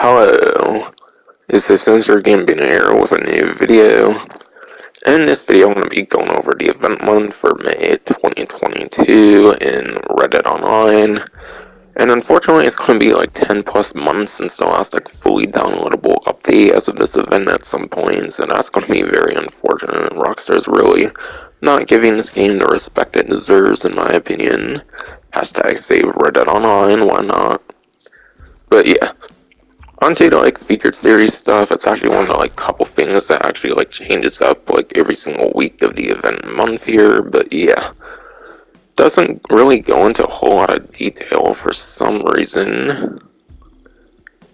Hello, this is Sensor Gambino here with a new video. In this video, I'm going to be going over the event month for May 2022 in Reddit Online. And unfortunately, it's going to be like 10 plus months since the last like fully downloadable update as of this event at some points, and that's going to be very unfortunate. Rockstar's really not giving this game the respect it deserves, in my opinion. Hashtag save Reddit Online, why not? But yeah. Onto the like featured series stuff, it's actually one of the like couple things that actually like changes up like every single week of the event month here, but yeah. Doesn't really go into a whole lot of detail for some reason.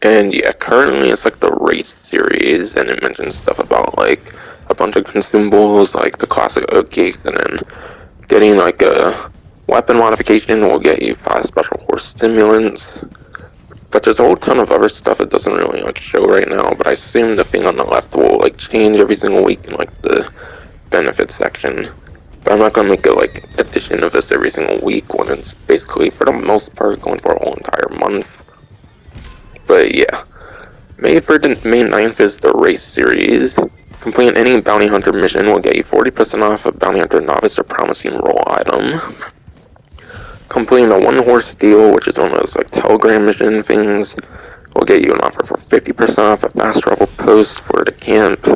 And yeah, currently it's like the race series, and it mentions stuff about like a bunch of consumables like the classic oat cakes, and then getting like a weapon modification will get you 5 special force stimulants. But there's a whole ton of other stuff it doesn't really like show right now, but I assume the thing on the left will like change every single week in like the benefits section. But I'm not gonna make a like edition of this every single week when it's basically for the most part going for a whole entire month. But yeah. May 9th is the race series. Completing any bounty hunter mission will get you 40% off a bounty hunter novice or promising role item. Completing a one-horse deal, which is one of those like telegram mission things, will get you an offer for 50% off a fast travel post for the camp.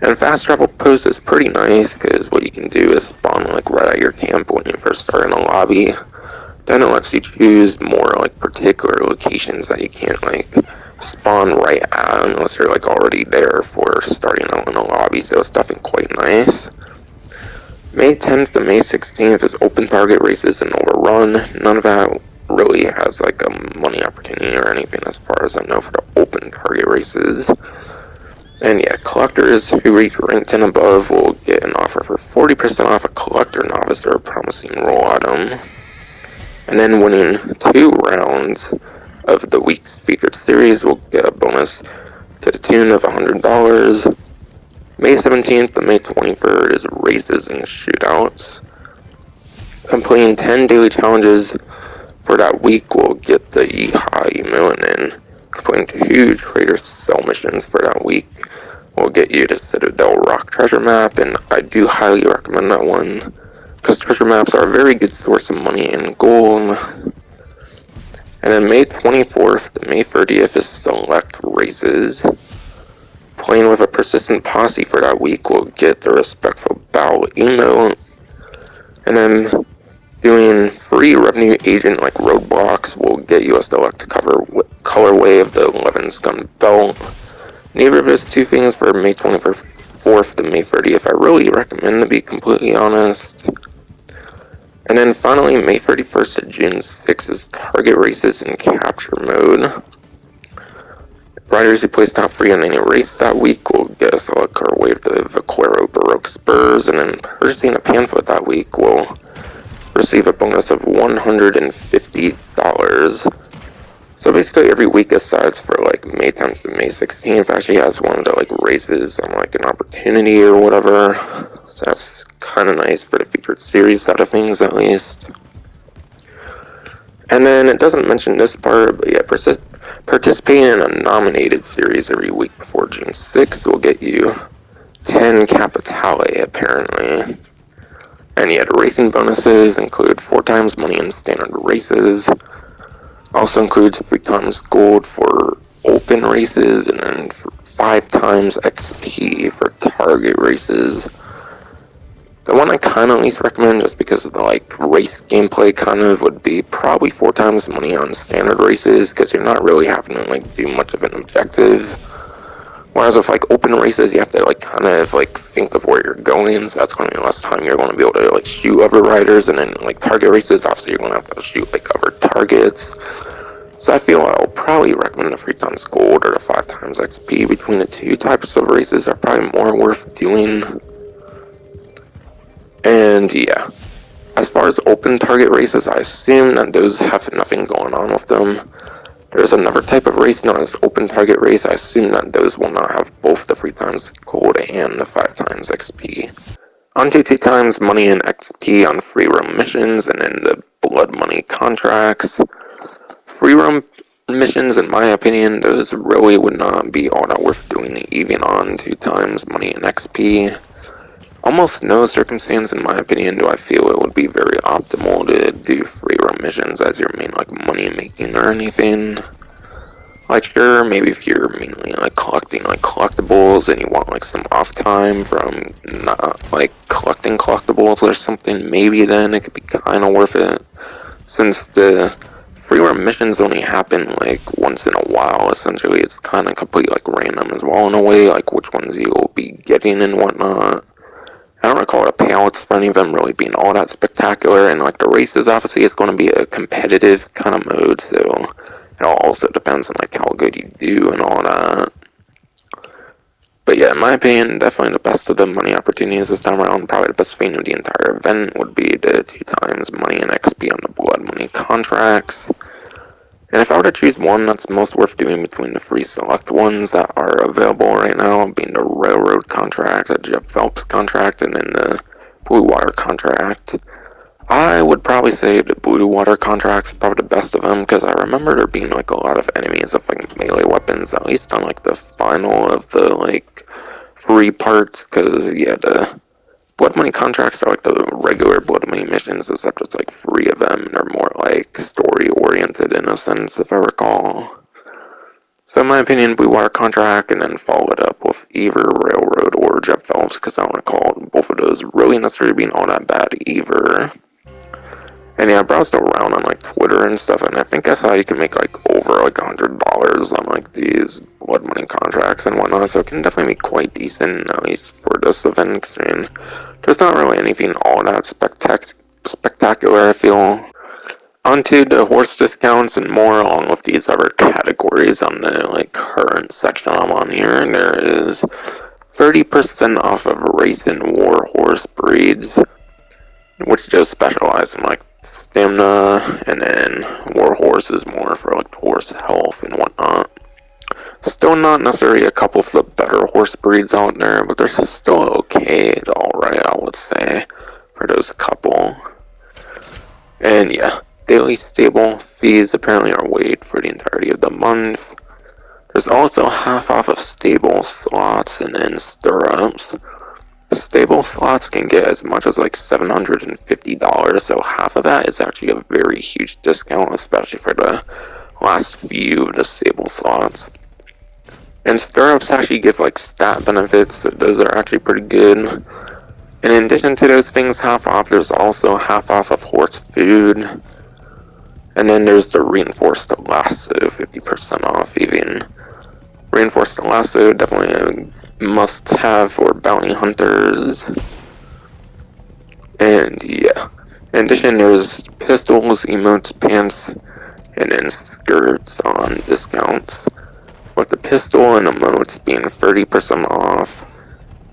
And fast travel post is pretty nice because what you can do is spawn like right at your camp when you first start in a lobby. Then it lets you choose more like particular locations that you can't like spawn right at unless you're like already there for starting out in a lobby, so it's definitely quite nice. May 10th to May 16th is open target races and overrun. None of that really has like a money opportunity or anything as far as I know for the open target races. And yeah, collectors who reach rank 10 above will get an offer for 40% off a collector novice or a promising role item. And then winning 2 rounds of the week's featured series will get a bonus to the tune of $100. May 17th to May 23rd is races and shootouts. Completing 10 daily challenges for that week will get the Yeehaw emote, and then completing 2 trader cell missions for that week will get you the Citadel Rock treasure map, and I do highly recommend that one because treasure maps are a very good source of money and gold. And then May 24th to May 30th is select races. Playing with a persistent posse for that week will get the respectful bow emote. And then doing free revenue agent like roadblocks will get you a select colorway of the 11's gun belt. Neither of those 2 things for May 24th to May 30th I really recommend, to be completely honest. And then finally May 31st to June 6th is target races in capture mode. Riders who place top 3 on any race that week will get a select colorway of the Vaquero Baroque spurs, and then purchasing a panfoot that week will receive a bonus of $150. So basically every week aside for like May 10th to May 16th actually has one of the like races on like an opportunity or whatever. So that's kind of nice for the featured series side of things at least. And then it doesn't mention this part, but yeah, participating in a nominated series every week before June 6th will get you 10 Capitale, apparently. And yeah, the racing bonuses include 4 times money in standard races. Also includes 3 times gold for open races, and then 5 times XP for target races. The one I kind of least recommend, just because of the like race gameplay kind of, would be probably 4 times money on standard races, because you're not really having to like do much of an objective. Whereas with like open races, you have to like kind of like think of where you're going, so that's going to be less time you're going to be able to like shoot other riders. And then like target races, obviously you're going to have to shoot like other targets. So I feel I'll probably recommend the 3 times gold or the 5 times XP between the 2 types of races are probably more worth doing. And yeah, as far as open target races, I assume that those have nothing going on with them. There's another type of race known as open target race. I assume that those will not have both the 3 times gold and the 5 times XP. Onto 2 times money and XP on free roam missions and then the blood money contracts. Free roam missions, in my opinion, those really would not be all that worth doing even on 2 times money and XP. Almost no circumstance, in my opinion, do I feel it would be very optimal to do free roam missions as your main like money making or anything. Like sure, maybe if you're mainly like collecting like collectibles and you want like some off time from not like collecting collectibles or something, maybe then it could be kind of worth it. Since the free roam missions only happen like once in a while, essentially it's kind of completely like random as well in a way, like which ones you'll be getting and whatnot. I don't recall the payouts for any of them really being all that spectacular, and like the races obviously it's going to be a competitive kind of mode, so it all also depends on like how good you do and all that. But yeah, in my opinion, definitely the best of the money opportunities this time around. Probably the best thing of the entire event would be the 2 times money and XP on the blood money contracts. And if I were to choose one that's most worth doing between the free select ones that are available right now, being the railroad contract, the Jeff Phelps contract, and then the Blue Water contract, I would probably say the Blue Water contract's probably the best of them, because I remember there being like a lot of enemies of like melee weapons, at least on like the final of the like free parts, because yeah, the Blood Money contracts are like the regular Blood Money missions, except it's like 3 of them, and they're more like story oriented in a sense, if I recall. So in my opinion, Blue Water contract, and then follow it up with either Railroad or Jeff Phelps, because I don't recall both of those really necessarily being all that bad either. And yeah, I browsed around on like Twitter and stuff, and I think I saw you can make like over like $100 on like these blood money contracts and whatnot, so it can definitely be quite decent, at least for this event. And there's not really anything all that spectacular, I feel. Onto the horse discounts and more, along with these other categories on the like current section I'm on here. There is 30% off of race and war horse breeds, which just specialize in like stamina, and then war horse is more for like horse health and whatnot. Still not necessarily a couple of the better horse breeds out there, but they're still okay to alright, I would say, for those couple. And yeah, daily stable fees apparently are waived for the entirety of the month. There's also half off of stable slots and then stirrups. Stable slots can get as much as like $750, so half of that is actually a very huge discount, especially for the last few of the stable slots. And stirrups actually give like stat benefits, so those are actually pretty good. And in addition to those things half off, there's also half off of horse food. And then there's the reinforced lasso, 50% off even. Reinforced lasso, definitely a must-have for bounty hunters. And yeah. In addition, there's pistols, emotes, pants, and then skirts on discounts. With the pistol and emotes being 30% off.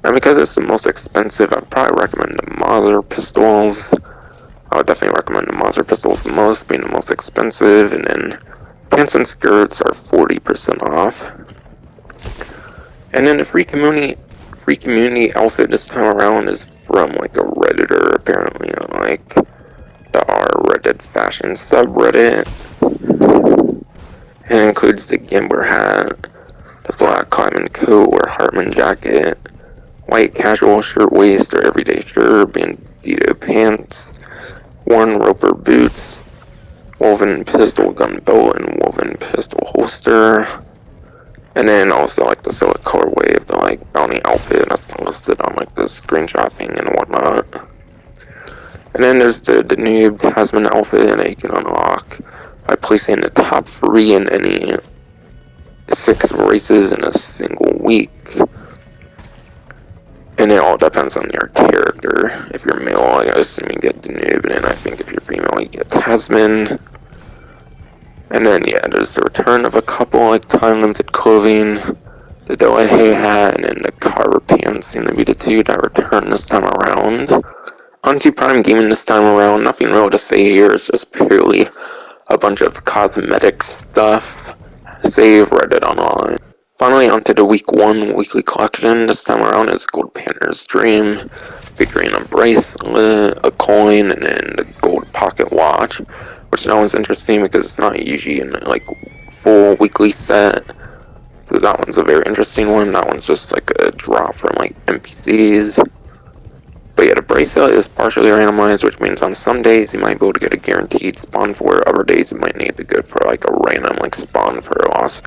And because it's the most expensive, I'd probably recommend the Mauser pistols. I would definitely recommend the Mauser pistols the most, being the most expensive, and then pants and skirts are 40% off. And then the free community outfit this time around is from like a Redditor, apparently, on like the Reddit fashion subreddit. It includes the Gambler hat, the black climbing coat or Hartman jacket, white casual shirtwaist or everyday shirt, bandito pants, worn roper boots, woven pistol gun belt and woven pistol holster, and then also like the silhouette colorway of the like bounty outfit that's listed on like the screenshot thing and whatnot. And then there's the noob Tasman outfit that you can unlock by placing the top 3 in any 6 races in a single week. And it all depends on your character. If you're male, I assume you get the noob, and then I think if you're female, you get Tasman. And then yeah, there's the return of a couple like time-limited clothing, the Delahaye hat, and then the Carver pants seem to be the 2 that return this time around. Onto Prime Gaming this time around, nothing real to say here, it's just purely a bunch of cosmetic stuff. Save Reddit online. Finally, onto the week 1 weekly collection. This time around is Gold Panther's Dream, featuring a bracelet, a coin, and then the gold pocket watch. Which now is interesting because it's not usually in like full weekly set. So that one's a very interesting one. That one's just like a drop from like NPCs. But yeah, the bracelet is partially randomized, which means on some days you might be able to get a guaranteed spawn for it. Other days you might need to go for like a random like spawn for a loss,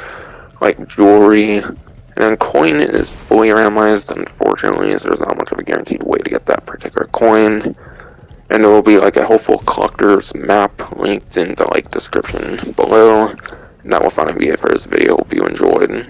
like jewelry. And then coin is fully randomized, unfortunately, so there's not much of a guaranteed way to get that particular coin. And there will be like a helpful collector's map linked in the like description below. And that will finally be it for this video. Hope you enjoyed.